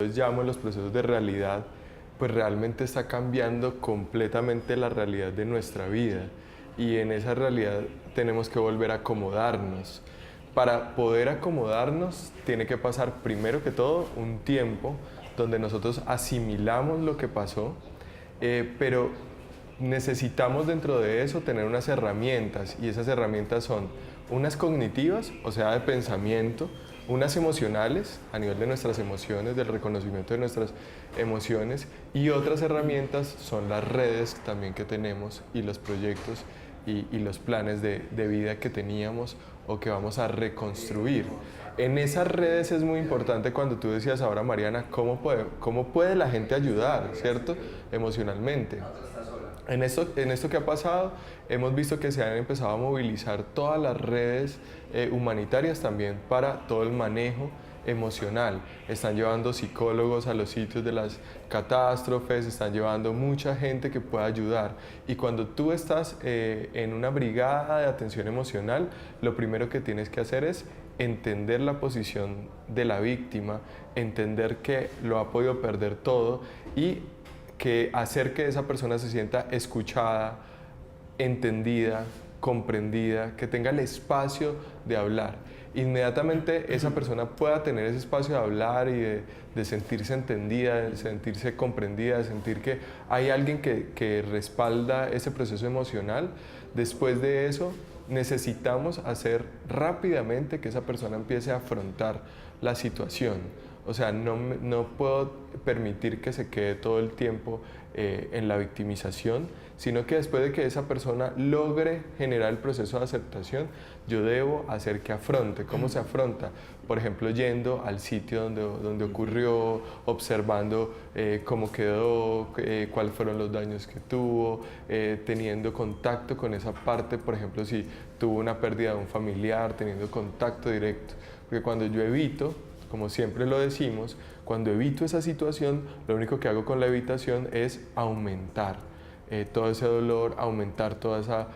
llamo los procesos de realidad, pues realmente está cambiando completamente la realidad de nuestra vida y en esa realidad tenemos que volver a acomodarnos. Para poder acomodarnos tiene que pasar primero que todo un tiempo donde nosotros asimilamos lo que pasó, pero necesitamos dentro de eso tener unas herramientas y esas herramientas son unas cognitivas, o sea, de pensamiento, unas emocionales, a nivel de nuestras emociones, del reconocimiento de nuestras emociones, y otras herramientas son las redes también que tenemos y los proyectos y los planes de vida que teníamos o que vamos a reconstruir. En esas redes es muy importante cuando tú decías ahora, Mariana, cómo puede la gente ayudar, ¿cierto? Emocionalmente. En esto que ha pasado, hemos visto que se han empezado a movilizar todas las redes humanitarias también para todo el manejo emocional. Están llevando psicólogos a los sitios de las catástrofes, están llevando mucha gente que pueda ayudar. Y cuando tú estás en una brigada de atención emocional, lo primero que tienes que hacer es entender la posición de la víctima, entender que lo ha podido perder todo y que hacer que esa persona se sienta escuchada, entendida, comprendida, que tenga el espacio de hablar. Inmediatamente esa persona pueda tener ese espacio de hablar y de sentirse entendida, de sentirse comprendida, de sentir que hay alguien que respalda ese proceso emocional. Después de eso, necesitamos hacer rápidamente que esa persona empiece a afrontar la situación. O sea, no puedo permitir que se quede todo el tiempo en la victimización, sino que después de que esa persona logre generar el proceso de aceptación, yo debo hacer que afronte. ¿Cómo se afronta? Por ejemplo, yendo al sitio donde ocurrió, observando cómo quedó, cuáles fueron los daños que tuvo, teniendo contacto con esa parte, por ejemplo, si tuvo una pérdida de un familiar, teniendo contacto directo. Porque cuando yo evito, como siempre lo decimos, cuando evito esa situación, lo único que hago con la evitación es aumentar todo ese dolor, aumentar toda esa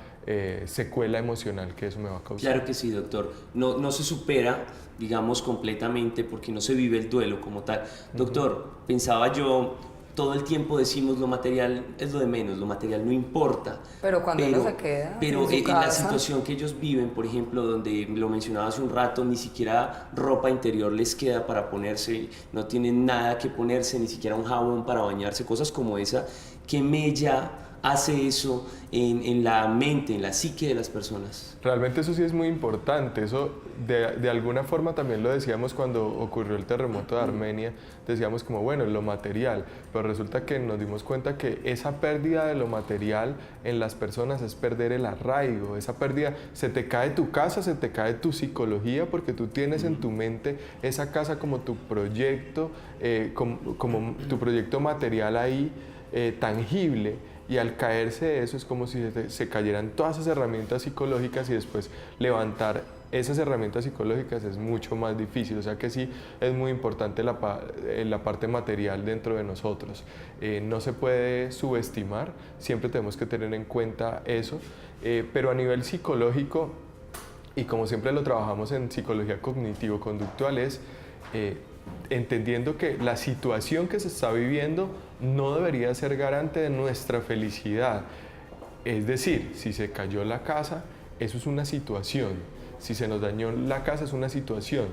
secuela emocional que eso me va a causar. Claro que sí, doctor. No se supera, digamos, completamente porque no se vive el duelo como tal. Doctor, pensaba yo, todo el tiempo decimos lo material es lo de menos, lo material no importa. Pero cuando uno se queda Pero en su en la casa, situación que ellos viven, por ejemplo, donde lo mencionaba hace un rato, ni siquiera ropa interior les queda para ponerse, no tienen nada que ponerse, ni siquiera un jabón para bañarse, cosas como esa, que mella hace eso en la mente, en la psique de las personas. Realmente eso sí es muy importante, eso de alguna forma también lo decíamos cuando ocurrió el terremoto de Armenia, decíamos como bueno, lo material, pero resulta que nos dimos cuenta que esa pérdida de lo material en las personas es perder el arraigo, esa pérdida, se te cae tu casa, se te cae tu psicología porque tú tienes en tu mente esa casa como tu proyecto, como tu proyecto material ahí, tangible. Y al caerse de eso es como si se cayeran todas esas herramientas psicológicas y después levantar esas herramientas psicológicas es mucho más difícil. O sea que sí es muy importante la parte material dentro de nosotros. No se puede subestimar, siempre tenemos que tener en cuenta eso. Pero a nivel psicológico, y como siempre lo trabajamos en psicología cognitivo-conductual, es entendiendo que la situación que se está viviendo no debería ser garante de nuestra felicidad. Es decir, si se cayó la casa, eso es una situación. Si se nos dañó la casa, es una situación.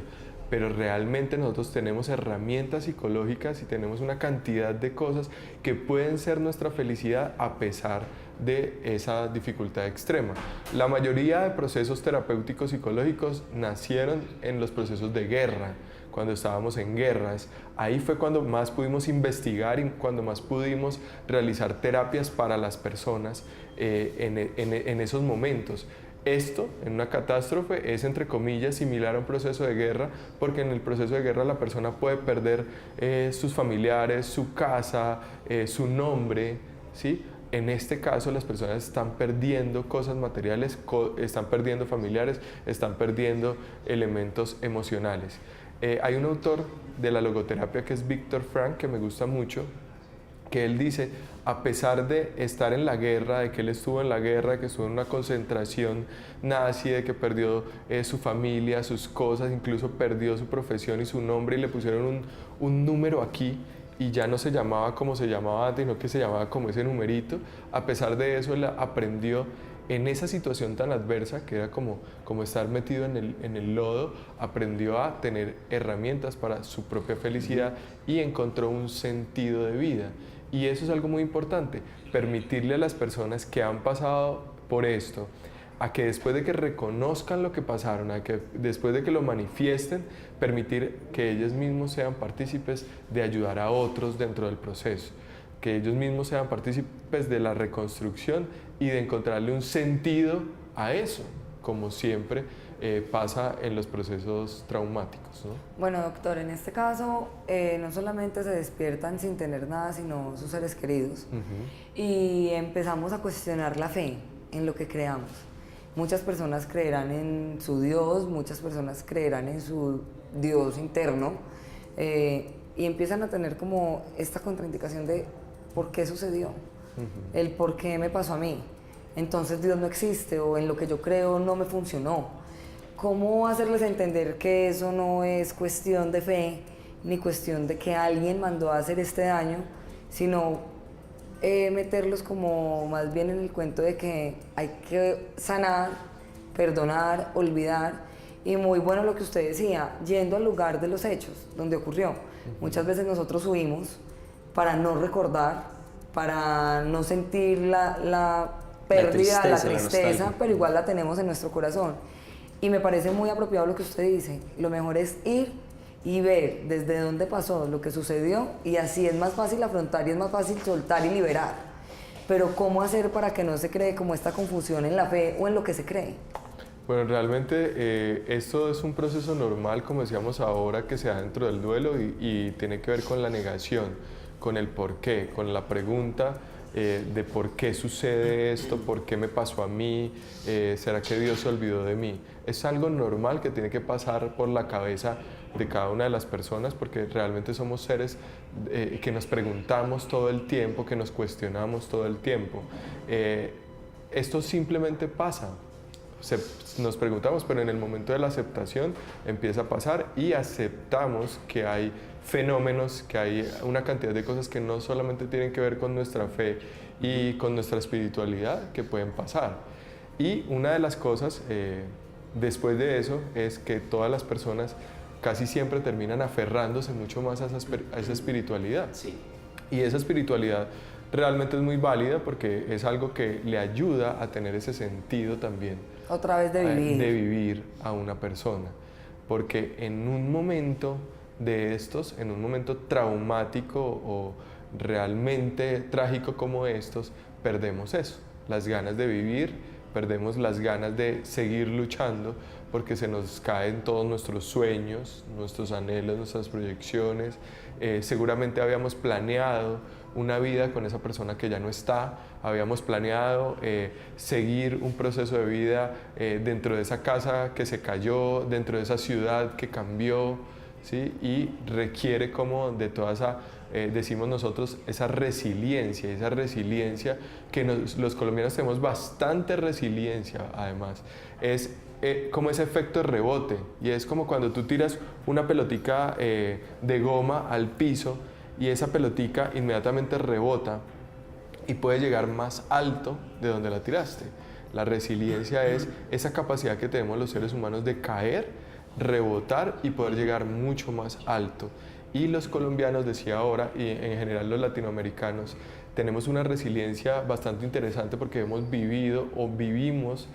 Pero realmente nosotros tenemos herramientas psicológicas y tenemos una cantidad de cosas que pueden ser nuestra felicidad a pesar de esa dificultad extrema. La mayoría de procesos terapéuticos psicológicos nacieron en los procesos de guerra, cuando estábamos en guerras. Ahí fue cuando más pudimos investigar y cuando más pudimos realizar terapias para las personas en esos momentos. Esto, en una catástrofe, es entre comillas similar a un proceso de guerra, porque en el proceso de guerra la persona puede perder sus familiares, su casa, su nombre, ¿sí? En este caso las personas están perdiendo cosas materiales, están perdiendo familiares, están perdiendo elementos emocionales. Hay un autor de la logoterapia que es Viktor Frankl, que me gusta mucho, que él dice, a pesar de estar en la guerra, de que él estuvo en la guerra, de que estuvo en una concentración nazi, de que perdió su familia, sus cosas, incluso perdió su profesión y su nombre y le pusieron un número aquí y ya no se llamaba como se llamaba antes, sino que se llamaba como ese numerito. A pesar de eso, él aprendió en esa situación tan adversa, que era como estar metido en el lodo, aprendió a tener herramientas para su propia felicidad y encontró un sentido de vida. Y eso es algo muy importante, permitirle a las personas que han pasado por esto, a que después de que reconozcan lo que pasaron, a que después de que lo manifiesten, permitir que ellos mismos sean partícipes de ayudar a otros dentro del proceso, que ellos mismos sean partícipes de la reconstrucción y de encontrarle un sentido a eso, como siempre pasa en los procesos traumáticos, ¿no? Bueno, doctor, en este caso no solamente se despiertan sin tener nada, sino sus seres queridos. Y empezamos a cuestionar la fe en lo que creamos. Muchas personas creerán en su Dios, muchas personas creerán en su Dios interno, y empiezan a tener como esta contraindicación de ¿por qué sucedió? El por qué me pasó a mí. Entonces Dios no existe, o en lo que yo creo no me funcionó. ¿Cómo hacerles entender que eso no es cuestión de fe, ni cuestión de que alguien mandó a hacer este daño, sino meterlos como más bien en el cuento de que hay que sanar, perdonar, olvidar? Y muy bueno lo que usted decía, yendo al lugar de los hechos, donde ocurrió. Muchas veces nosotros huimos para no recordar, para no sentir la pérdida, la tristeza, pero igual la tenemos en nuestro corazón. Y me parece muy apropiado lo que usted dice, lo mejor es ir y ver desde dónde pasó lo que sucedió, y así es más fácil afrontar y es más fácil soltar y liberar. Pero ¿cómo hacer para que no se cree como esta confusión en la fe o en lo que se cree? Bueno, realmente esto es un proceso normal, como decíamos ahora, que se da dentro del duelo y tiene que ver con la negación, con el por qué, con la pregunta de por qué sucede esto, por qué me pasó a mí, ¿será que Dios se olvidó de mí? Es algo normal que tiene que pasar por la cabeza de cada una de las personas, porque realmente somos seres que nos preguntamos todo el tiempo, que nos cuestionamos todo el tiempo. Esto simplemente pasa. Nos preguntamos, pero en el momento de la aceptación empieza a pasar y aceptamos que hay fenómenos, que hay una cantidad de cosas que no solamente tienen que ver con nuestra fe y con nuestra espiritualidad, que pueden pasar. Y una de las cosas después de eso es que todas las personas casi siempre terminan aferrándose mucho más a esa espiritualidad. Sí. Y esa espiritualidad realmente es muy válida porque es algo que le ayuda a tener ese sentido también. Otra vez de vivir. De vivir a una persona. Porque en un momento de estos, en un momento traumático o realmente trágico como estos, perdemos eso, las ganas de vivir, perdemos las ganas de seguir luchando porque se nos caen todos nuestros sueños, nuestros anhelos, nuestras proyecciones. Seguramente habíamos planeado una vida con esa persona que ya no está, habíamos planeado seguir un proceso de vida dentro de esa casa que se cayó, dentro de esa ciudad que cambió, ¿sí? Y requiere como de toda esa, decimos nosotros, esa resiliencia que los colombianos tenemos bastante resiliencia además, es como ese efecto de rebote, y es como cuando tú tiras una pelotica de goma al piso y esa pelotica inmediatamente rebota y puede llegar más alto de donde la tiraste. La resiliencia es esa capacidad que tenemos los seres humanos de caer, rebotar y poder llegar mucho más alto. Y los colombiaos, decía ahora, y en general los latinoamericanos, tenemos una resiliencia bastante interesante porque hemos vivido o vivimos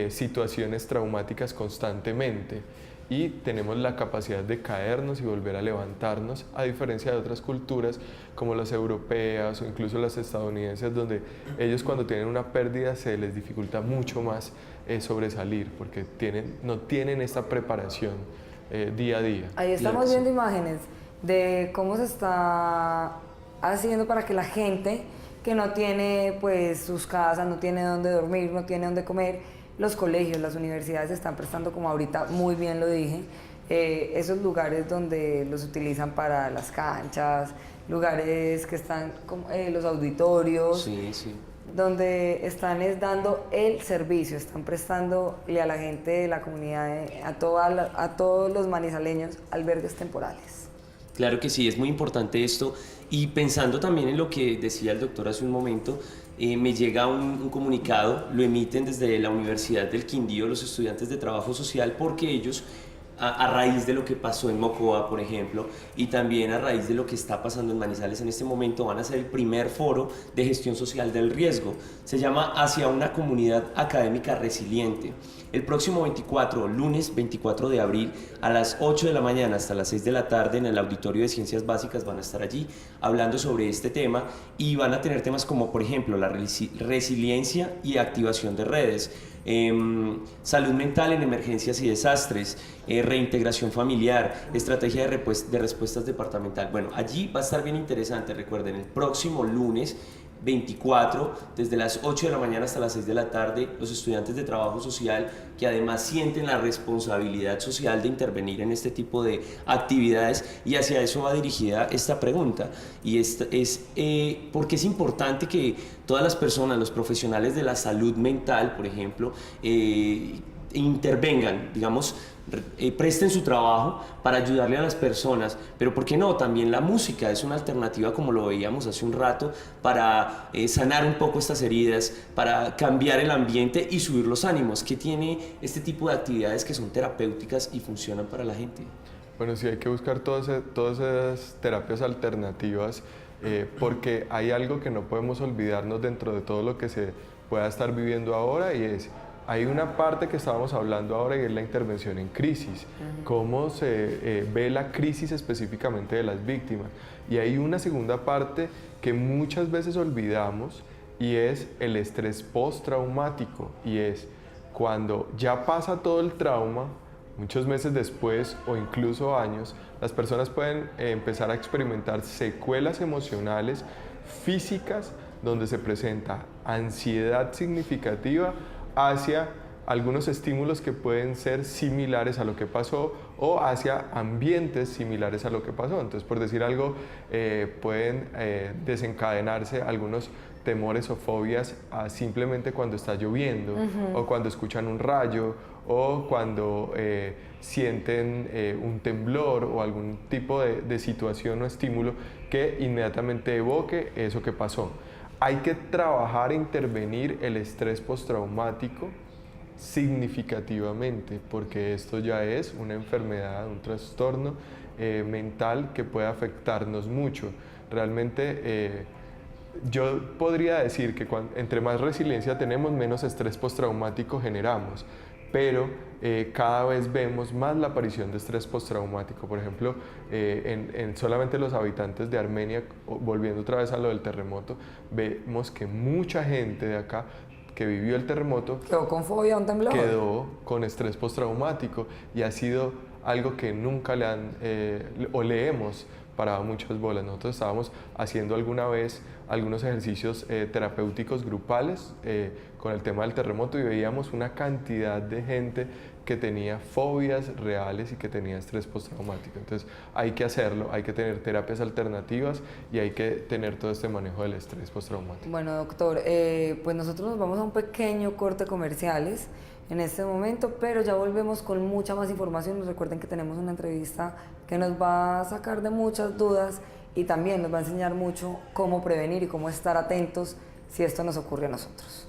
situaciones traumáticas constantemente y tenemos la capacidad de caernos y volver a levantarnos, a diferencia de otras culturas como las europeas o incluso las estadounidenses, donde ellos cuando tienen una pérdida se les dificulta mucho más sobresalir porque no tienen esta preparación día a día. Ahí estamos viendo imágenes de cómo se está haciendo para que la gente que no tiene pues sus casas, no tiene dónde dormir, no tiene dónde comer, los colegios, las universidades están prestando, como ahorita muy bien lo dije, esos lugares donde los utilizan para las canchas, lugares que están como los auditorios, Sí, sí. donde están dando el servicio, están prestándole a la gente de la comunidad, a todos los manizaleños, albergues temporales. Claro que sí, es muy importante esto. Y pensando también en lo que decía el doctor hace un momento, me llega un comunicado, lo emiten desde la Universidad del Quindío los estudiantes de trabajo social, porque ellos, a raíz de lo que pasó en Mocoa, por ejemplo, y también a raíz de lo que está pasando en Manizales en este momento, van a hacer el primer foro de gestión social del riesgo. Se llama Hacia una comunidad académica resiliente. El próximo 24, lunes 24 de abril, a las 8 de la mañana hasta las 6 de la tarde, en el Auditorio de Ciencias Básicas van a estar allí hablando sobre este tema, y van a tener temas como, por ejemplo, la resiliencia y activación de redes, salud mental en emergencias y desastres, reintegración familiar, estrategia de respuestas departamental. Bueno, allí va a estar bien interesante. Recuerden, el próximo lunes 24, desde las 8 de la mañana hasta las 6 de la tarde, los estudiantes de trabajo social, que además sienten la responsabilidad social de intervenir en este tipo de actividades, y hacia eso va dirigida esta pregunta, y porque es importante que todas las personas, los profesionales de la salud mental, por ejemplo, intervengan, digamos, presten su trabajo para ayudarle a las personas, pero ¿por qué no? También la música es una alternativa, como lo veíamos hace un rato, para sanar un poco estas heridas, para cambiar el ambiente y subir los ánimos, que tiene este tipo de actividades que son terapéuticas y funcionan para la gente. Bueno, sí, hay que buscar todas esas terapias alternativas, porque hay algo que no podemos olvidarnos dentro de todo lo que se pueda estar viviendo ahora, y hay una parte que estábamos hablando ahora, y es la intervención en crisis, cómo se ve la crisis específicamente de las víctimas. Y hay una segunda parte que muchas veces olvidamos, y es el estrés postraumático, y es cuando ya pasa todo el trauma, muchos meses después o incluso años, las personas pueden empezar a experimentar secuelas emocionales, físicas, donde se presenta ansiedad significativa hacia algunos estímulos que pueden ser similares a lo que pasó, o hacia ambientes similares a lo que pasó. Entonces, por decir algo, pueden desencadenarse algunos temores o fobias simplemente cuando está lloviendo, o cuando escuchan un rayo, o cuando sienten un temblor o algún tipo de situación o estímulo que inmediatamente evoque eso que pasó. Hay que trabajar e intervenir el estrés postraumático significativamente, porque esto ya es una enfermedad, un trastorno mental que puede afectarnos mucho. Realmente yo podría decir que entre más resiliencia tenemos, menos estrés postraumático generamos, pero cada vez vemos más la aparición de estrés postraumático. Por ejemplo, en solamente los habitantes de Armenia, volviendo otra vez a lo del terremoto, vemos que mucha gente de acá que vivió el terremoto quedó con fobia a un temblor, quedó con estrés postraumático, y ha sido algo que nunca le han o le hemos parado muchas bolas. Nosotros estábamos haciendo alguna vez algunos ejercicios terapéuticos grupales con el tema del terremoto, y veíamos una cantidad de gente que tenía fobias reales y que tenía estrés postraumático. Entonces hay que hacerlo, hay que tener terapias alternativas, y hay que tener todo este manejo del estrés postraumático. Bueno, doctor, pues nosotros nos vamos a un pequeño corte comerciales en este momento, pero ya volvemos con mucha más información. Recuerden que tenemos una entrevista que nos va a sacar de muchas dudas, y también nos va a enseñar mucho cómo prevenir y cómo estar atentos si esto nos ocurre a nosotros.